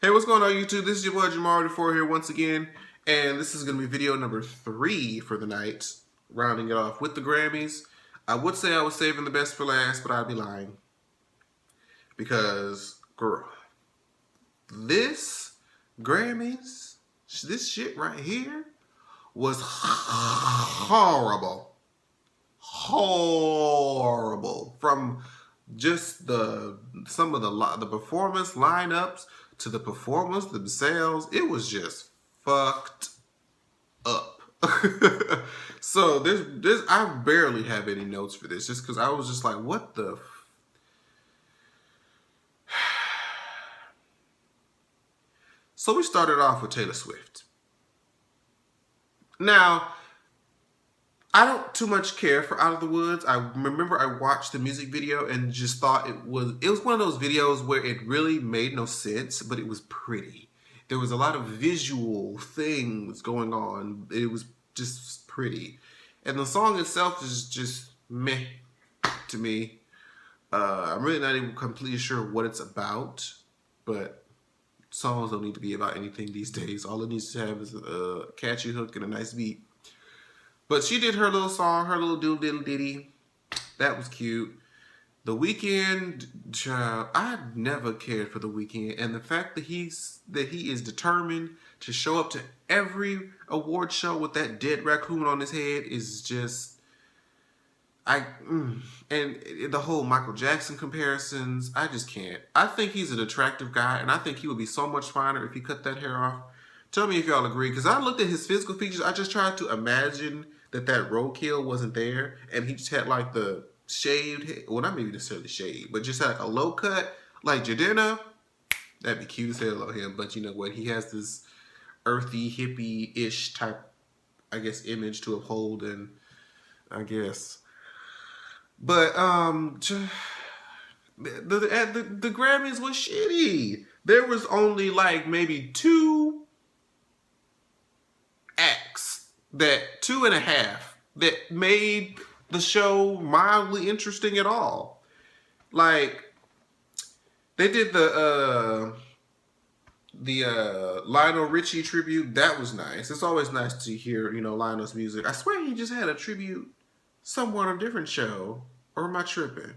Hey, what's going on, YouTube? This is your boy Jamar4 here once again, and this is going to be video number 3 for the night, rounding it off with the Grammys. I would say I was saving the best for last, but I'd be lying. Because, girl, this Grammys, this shit right here, was horrible. Horrible. From just some of the performance lineups to the performers themselves, it was just fucked up. So this I barely have any notes for this, just because I was just like, what the So we started off with Taylor Swift. Now, I don't too much care for Out of the Woods. I remember I watched the music video and just thought it was one of those videos where it really made no sense, but it was pretty. There was a lot of visual things going on. It was just pretty. And the song itself is just meh to me. I'm really not even completely sure what it's about, but songs don't need to be about anything these days. All it needs to have is a catchy hook and a nice beat. But she did her little song, her little diddle ditty. That was cute. The Weeknd, child, I never cared for The Weeknd, and the fact that he is determined to show up to every award show with that dead raccoon on his head is just, and the whole Michael Jackson comparisons, I just can't. I think he's an attractive guy, and I think he would be so much finer if he cut that hair off. Tell me if y'all agree, because I looked at his physical features. I just tried to imagine that roadkill wasn't there, and he just had like the shaved head. Well, not maybe necessarily shaved, but just had like a low cut, like Jadena. That'd be cute as hell on him. But you know what? He has this earthy, hippie-ish type, I guess, image to uphold, and I guess. But the Grammys was shitty. There was only like maybe 2 acts, that 2.5, that made the show mildly interesting at all. Like, they did the Lionel Richie tribute. That was nice. It's always nice to hear, you know, Lionel's music. I swear he just had a tribute somewhere on a different show. Or am I tripping?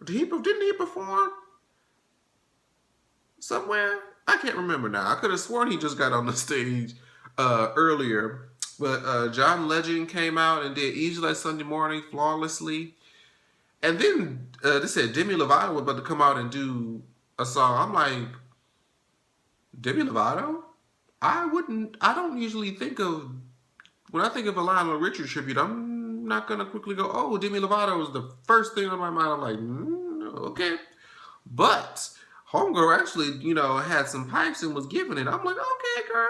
Didn't he perform somewhere? I can't remember now. I could have sworn he just got on the stage earlier. But John Legend came out and did Easy Like Sunday Morning flawlessly. And then they said Demi Lovato was about to come out and do a song. I'm like, Demi Lovato? I don't usually think of, when I think of a Lionel Richie tribute, I'm not going to quickly go, oh, Demi Lovato was the first thing on my mind. I'm like, okay. But homegirl actually, you know, had some pipes and was giving it. I'm like, okay, girl.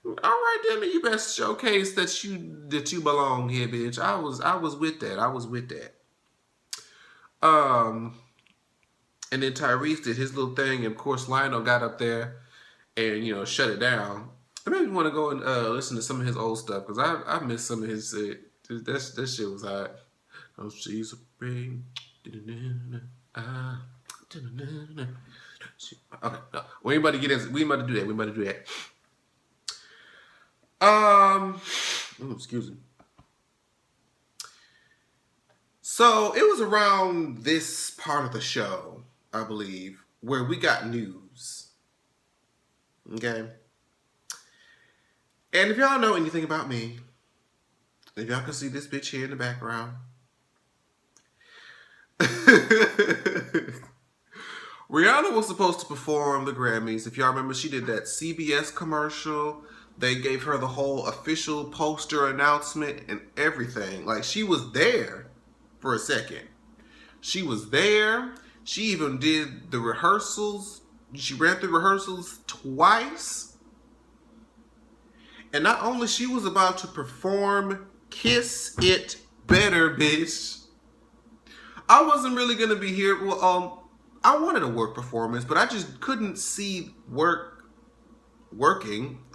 All right, Demi, you best showcase that you belong here, bitch. I was with that. I was with that. And then Tyrese did his little thing, and of course Lionel got up there and, you know, shut it down. I maybe want to go and listen to some of his old stuff, because I missed some of his. That shit was hot. Oh, she's a ring. Okay, no, we ain't about to get into. We ain't about to do that. We ain't about to do that. Excuse me. So it was around this part of the show, I believe, where we got news. Okay. And if y'all know anything about me, if y'all can see this bitch here in the background, Rihanna was supposed to perform the Grammys. If y'all remember, she did that CBS commercial. They gave her the whole official poster announcement and everything. Like, she was there for a second. She was there. She even did the rehearsals. She ran through rehearsals twice. And not only she was about to perform Kiss It Better, bitch. I wasn't really going to be here. Well, I wanted a work performance, but I just couldn't see working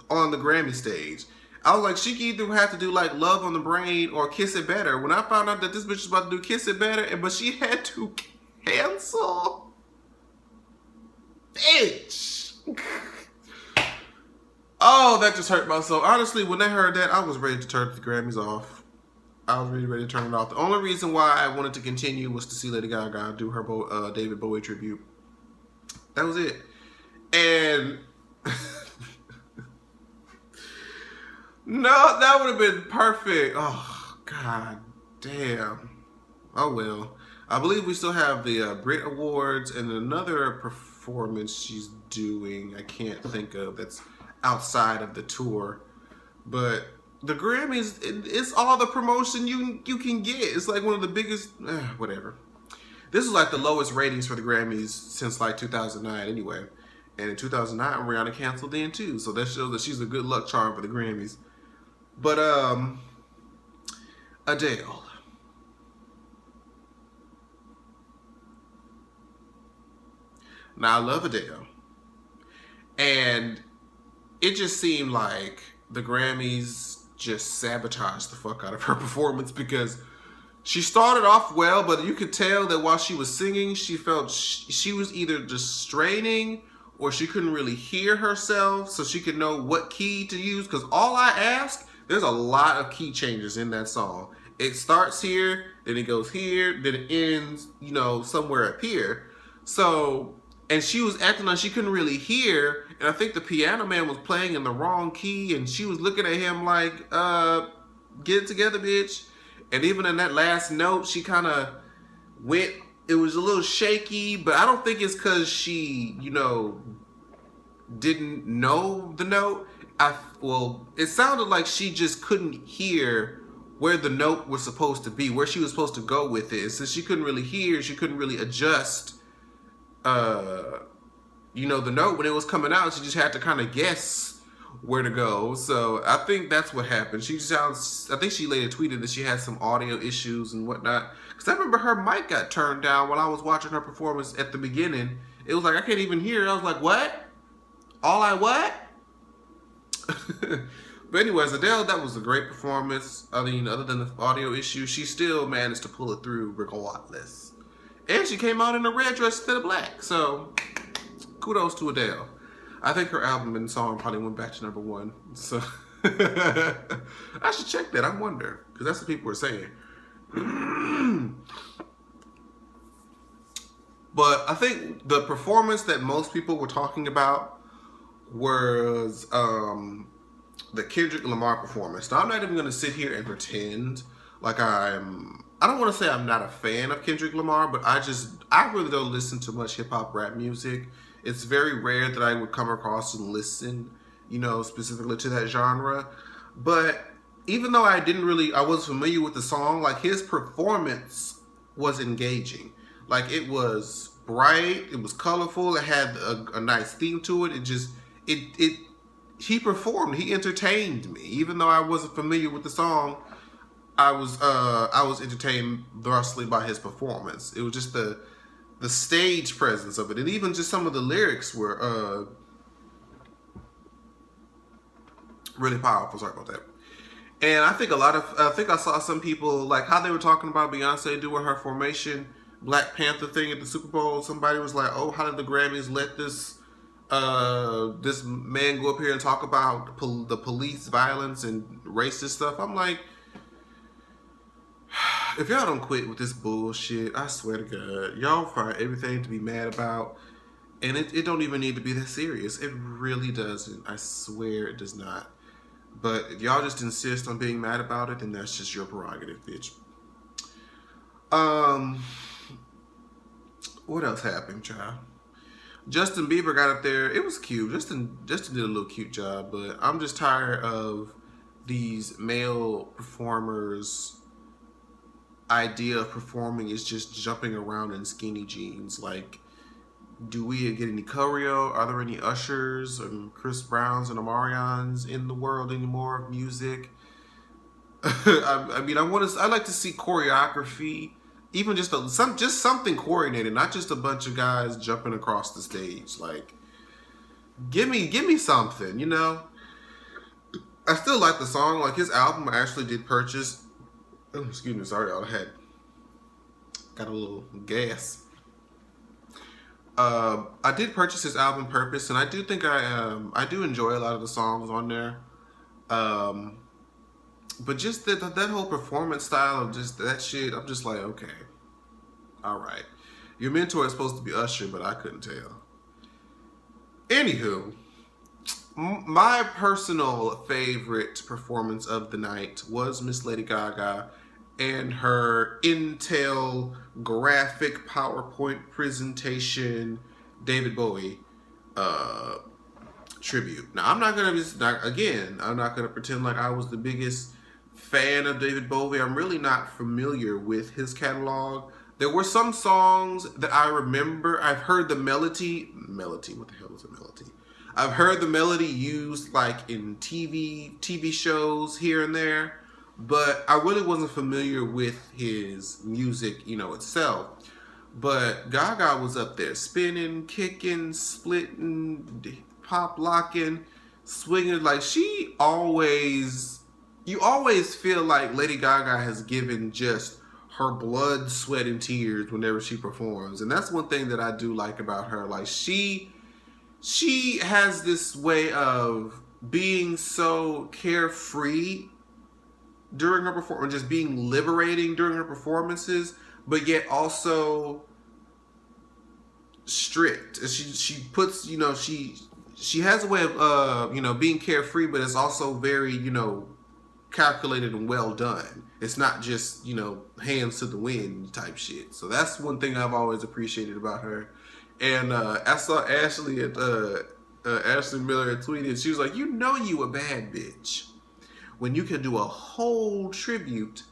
on the Grammy stage. I was like, she could either have to do like Love on the Brain or Kiss It Better. When I found out that this bitch was about to do Kiss It Better, but she had to cancel. Bitch. Oh, that just hurt my soul. Honestly, when I heard that, I was ready to turn the Grammys off. I was really ready to turn it off. The only reason why I wanted to continue was to see Lady Gaga do her David Bowie tribute. That was it. And no, that would have been perfect. Oh, God damn. Oh, well. I believe we still have the Brit Awards and another performance she's doing. I can't think of that's outside of the tour. But the Grammys, it's all the promotion you can get. It's like one of the biggest, whatever. This is like the lowest ratings for the Grammys since like 2009 anyway. And in 2009, Rihanna canceled then too. So that shows that she's a good luck charm for the Grammys. But Adele. Now I love Adele. And it just seemed like the Grammys just sabotaged the fuck out of her performance because she started off well, but you could tell that while she was singing, she felt she was either just straining or she couldn't really hear herself so she could know what key to use. Because all I ask, there's a lot of key changes in that song. It starts here, then it goes here, then it ends, somewhere up here. So, and she was acting like she couldn't really hear, and I think the piano man was playing in the wrong key, and she was looking at him like, get it together, bitch. And even in that last note, she kind of went, it was a little shaky, but I don't think it's because she, didn't know the note. It sounded like she just couldn't hear where the note was supposed to be, where she was supposed to go with it. And since she couldn't really hear, she couldn't really adjust, the note when it was coming out. She just had to kind of guess where to go. So I think that's what happened. I think she later tweeted that she had some audio issues and whatnot. Because I remember her mic got turned down while I was watching her performance at the beginning. It was like, I can't even hear it. I was like, what? What? But anyways, Adele, that was a great performance. I mean, other than the audio issue, she still managed to pull it through regardless. And she came out in a red dress instead of black. So, kudos to Adele. I think her album and song probably went back to #1. So, I should check that. I wonder. Because that's what people were saying. But I think the performance that most people were talking about was the Kendrick Lamar performance. Now, I'm not even going to sit here and pretend like I don't want to say I'm not a fan of Kendrick Lamar, but I really don't listen to much hip-hop rap music. It's very rare that I would come across and listen, specifically to that genre. But even though I was familiar with the song, like his performance was engaging. Like it was bright, it was colorful, it had a nice theme to it. He performed, he entertained me. Even though I wasn't familiar with the song, I was entertained thusly by his performance. It was just the stage presence of it, and even just some of the lyrics were really powerful. Sorry about that. And I think I saw some people like how they were talking about Beyonce doing her Formation Black Panther thing at the Super Bowl. Somebody was like, "Oh, how did the Grammys let this man go up here and talk about the police violence and racist stuff?" I'm like, if y'all don't quit with this bullshit, I swear to God, y'all find everything to be mad about, and it don't even need to be that serious. It really doesn't. I swear it does not. But if y'all just insist on being mad about it, then that's just your prerogative, bitch. What else happened, child? Justin Bieber got up there. It was cute. Justin did a little cute job, but I'm just tired of these male performers' idea of performing is just jumping around in skinny jeans. Like, do we get any choreo? Are there any Ushers and Chris Browns and Omarions in the world anymore of music? I mean, I like to see choreography, even just something coordinated, not just a bunch of guys jumping across the stage. Like, give me something, I still like the song. Like his album, I actually did purchase. Oh, excuse me, sorry, y'all. I got a little gas. I did purchase his album Purpose, and I do think I do enjoy a lot of the songs on there. Um, but just that whole performance style of just that shit, I'm just like, okay, all right. Your mentor is supposed to be Usher, but I couldn't tell. Anywho, my personal favorite performance of the night was Miss Lady Gaga and her Intel graphic PowerPoint presentation David Bowie tribute. Now, I'm not gonna pretend like I was the biggest fan of David Bowie. I'm really not familiar with his catalog. There were some songs that I remember. I've heard the melody. What the hell is a melody? I've heard the melody used like in TV shows here and there, but I really wasn't familiar with his music, itself. But Gaga was up there spinning, kicking, splitting, pop locking, swinging. Like you always feel like Lady Gaga has given just her blood, sweat, and tears whenever she performs. And that's one thing that I do like about her. Like she has this way of being so carefree during her performance, just being liberating during her performances, but yet also strict. She puts, she has a way of being carefree, but it's also very, calculated and well done. It's not just, hands to the wind type shit. So that's one thing I've always appreciated about her. And I saw Ashley Ashley Miller tweeted, she was like, you a bad bitch when you can do a whole tribute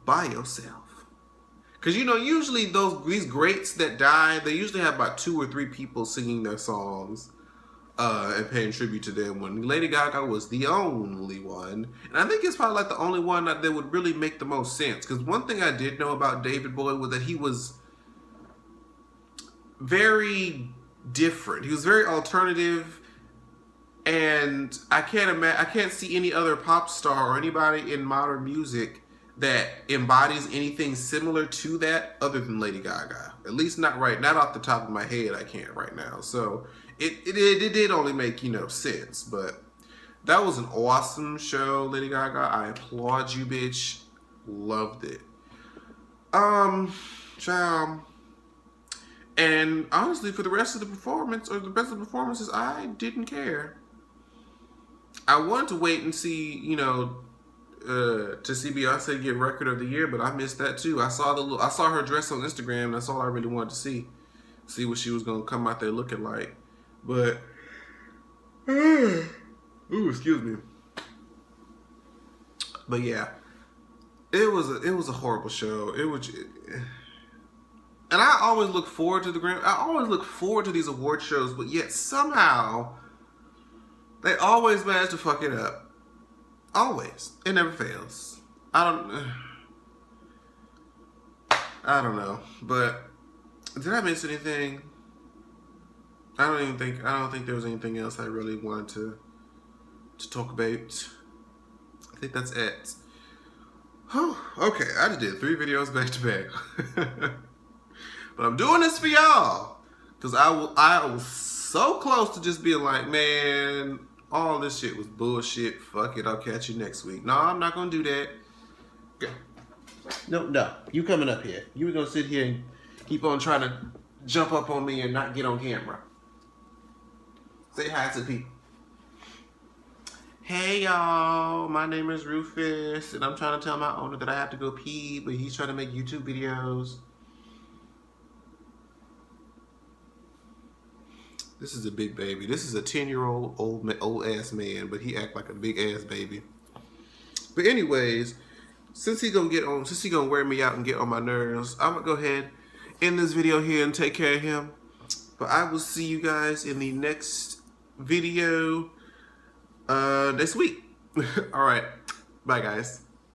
by yourself. Because, usually these greats that die, they usually have about 2 or 3 people singing their songs and paying tribute to them, when Lady Gaga was the only one. And I think it's probably like the only one that would really make the most sense. Because one thing I did know about David Bowie was that he was very different. He was very alternative, and I can't see any other pop star or anybody in modern music that embodies anything similar to that other than Lady Gaga. At least not off the top of my head. I can't right now. So it did only make sense. But that was an awesome show, Lady Gaga. I applaud you, bitch. Loved it. Child. And honestly, for the rest of the performances, I didn't care. I wanted to wait and see, to see Beyonce get Record of the Year, but I missed that too. I saw her dress on Instagram. That's all I really wanted to see what she was gonna come out there looking like. But, ooh, excuse me. But yeah, it was a horrible show. And I always look forward to the Grammy. I always look forward to these award shows, but yet somehow they always manage to fuck it up. Always. It never fails. I don't know. But did I miss anything? I don't think there was anything else I really wanted to talk about. I think that's it. Oh, okay. I just did 3 videos back to back. But I'm doing this for y'all, because I was so close to just being like, man, all this shit was bullshit. Fuck it, I'll catch you next week. No, I'm not gonna do that. Okay. No, you coming up here. You were gonna sit here and keep on trying to jump up on me and not get on camera. Say hi to people. Hey y'all, my name is Rufus, and I'm trying to tell my owner that I have to go pee, but he's trying to make YouTube videos. This is a big baby. This is a 10-year-old old ass man, but he act like a big ass baby. But anyways, since he gonna wear me out and get on my nerves, I'm gonna go ahead end this video here and take care of him. But I will see you guys in the next video next week. All right, bye guys.